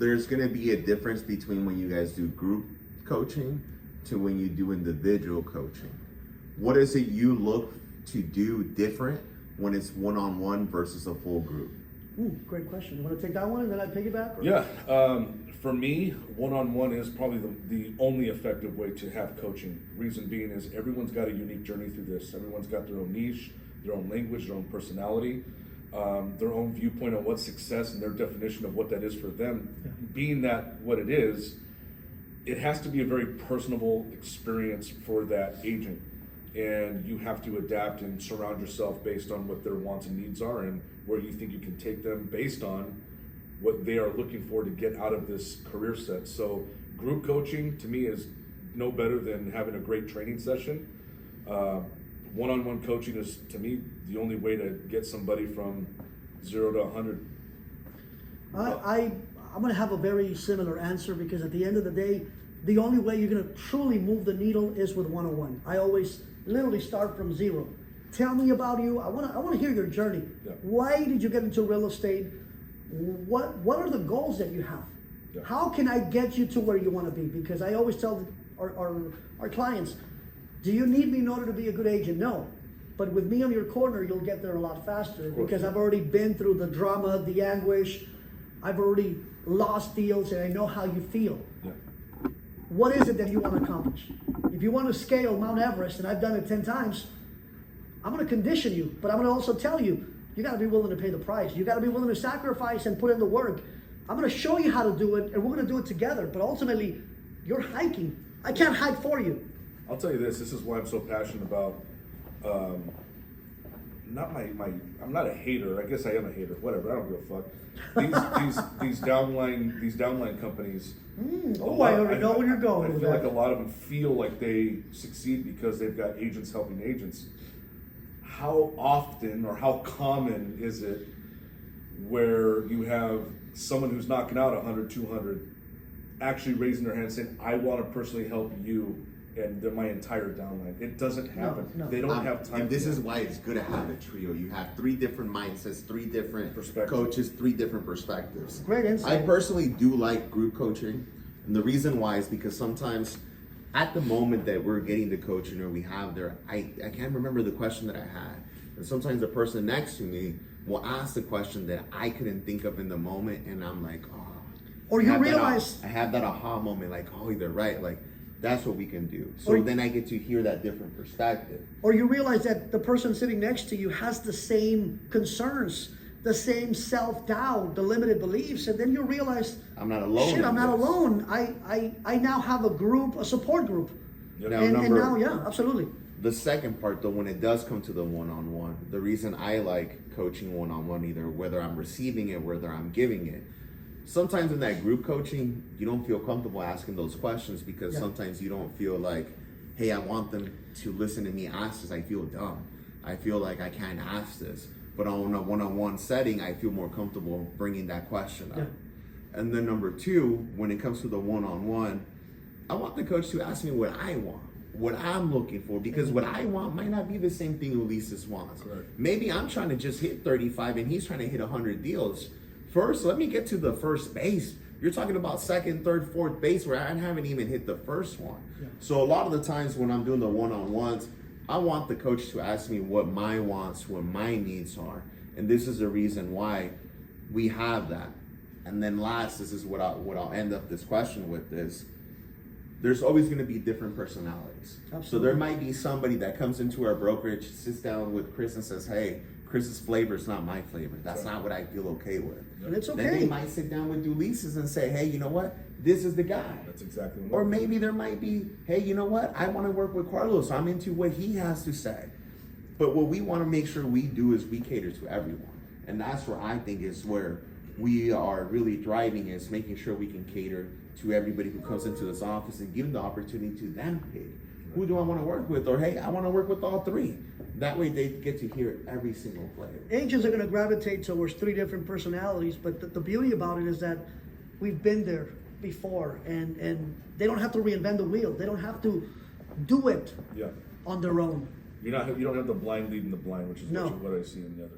there's going to be a difference between when you guys do group coaching to when you do individual coaching. What is it you look to do different when it's one-on-one versus a full group? Ooh, great question. You want to take that one and then I piggyback? Or? Yeah, for me, one-on-one is probably the only effective way to have coaching. Reason being is everyone's got a unique journey through this. Everyone's got their own niche, their own language, their own personality, their own viewpoint on what success and their definition of what that is for them. Yeah. Being that what it is, it has to be a very personable experience for that agent. And you have to adapt and surround yourself based on what their wants and needs are and where you think you can take them based on what they are looking for to get out of this career set. So group coaching to me is no better than having a great training session. One-on-one coaching is, to me, the only way to get somebody from 0 to 100. I'm going to have a very similar answer because at the end of the day, the only way you're going to truly move the needle is with one-on-one. I always literally start from zero. Tell me about you. I want to hear your journey. Yeah. Why did you get into real estate? What are the goals that you have? Yeah. How can I get you to where you want to be? Because I always tell our clients, do you need me in order to be a good agent? No. But with me on your corner, you'll get there a lot faster because I've already been through the drama, the anguish. I've already lost deals and I know how you feel. Yeah. What is it that you want to accomplish? If you want to scale Mount Everest, and I've done it 10 times, I'm going to condition you, but I'm going to also tell you, you got to be willing to pay the price. You got to be willing to sacrifice and put in the work. I'm going to show you how to do it, and we're going to do it together. But ultimately, you're hiking. I can't hike for you. I'll tell you this is why I'm so passionate about, I'm not a hater, I guess I am a hater, whatever, I don't give a fuck. These downline companies. I already know where you're going I with feel that. like a lot of them feel like they succeed because they've got agents helping agents. How often or how common is it where you have someone who's knocking out 100, 200 actually raising their hand saying, I want to personally help you and my entire downline? It doesn't happen. No. They don't have time. And this is why it's good to have a trio. You have 3 different mindsets, 3 different Perspectives. coaches, 3 different perspectives. Great insight. I personally do like group coaching. And the reason why is because sometimes at the moment that we're getting the coaching or we have there, I can't remember the question that I had. And sometimes the person next to me will ask the question that I couldn't think of in the moment. And I'm like, oh. Or you realize. I have that aha moment, like, oh, they're right. Like, that's what we can do. So then I get to hear that different perspective. Or you realize that the person sitting next to you has the same concerns, the same self-doubt, the limited beliefs, and then you realize, I'm not alone. shit, I'm not alone. I now have a group, a support group. Yep. And now, yeah, absolutely. The second part, though, when it does come to the one-on-one, the reason I like coaching one-on-one, either whether I'm receiving it, whether I'm giving it, sometimes in that group coaching, you don't feel comfortable asking those questions because sometimes you don't feel like, hey, I want them to listen to me ask this. I feel dumb. I feel like I can't ask this. But on a one-on-one setting, I feel more comfortable bringing that question up. Yeah. And then number 2, when it comes to the one-on-one, I want the coach to ask me what I want, what I'm looking for, because what I want might not be the same thing Ulises wants. Correct. Maybe I'm trying to just hit 35 and he's trying to hit 100 deals. First, let me get to the first base. You're talking about second, third, fourth base where I haven't even hit the first one. Yeah. So a lot of the times when I'm doing the one-on-ones, I want the coach to ask me what my wants, what my needs are. And this is the reason why we have that. And then last, this is what I'll end up this question with is, there's always going to be different personalities. Absolutely. So there might be somebody that comes into our brokerage, sits down with Chris and says, hey, Chris's flavor is not my flavor. That's not what I feel okay with. And it's Then okay. they might sit down with Ulises and say, hey, you know what? This is the guy. That's exactly what Or maybe there might be, hey, you know what? I want to work with Carlos. I'm into what he has to say. But what we want to make sure we do is we cater to everyone. And that's where I think is where we are really driving, is making sure we can cater to everybody who comes into this office and give them the opportunity to then pick. Who do I want to work with? Or, hey, I want to work with all 3. That way they get to hear every single flavor. Agents are going to gravitate towards 3 different personalities, but the beauty about it is that we've been there before, and they don't have to reinvent the wheel. They don't have to do it Yeah. on their own. You don't have the blind leading the blind, which is No. what I see in the other.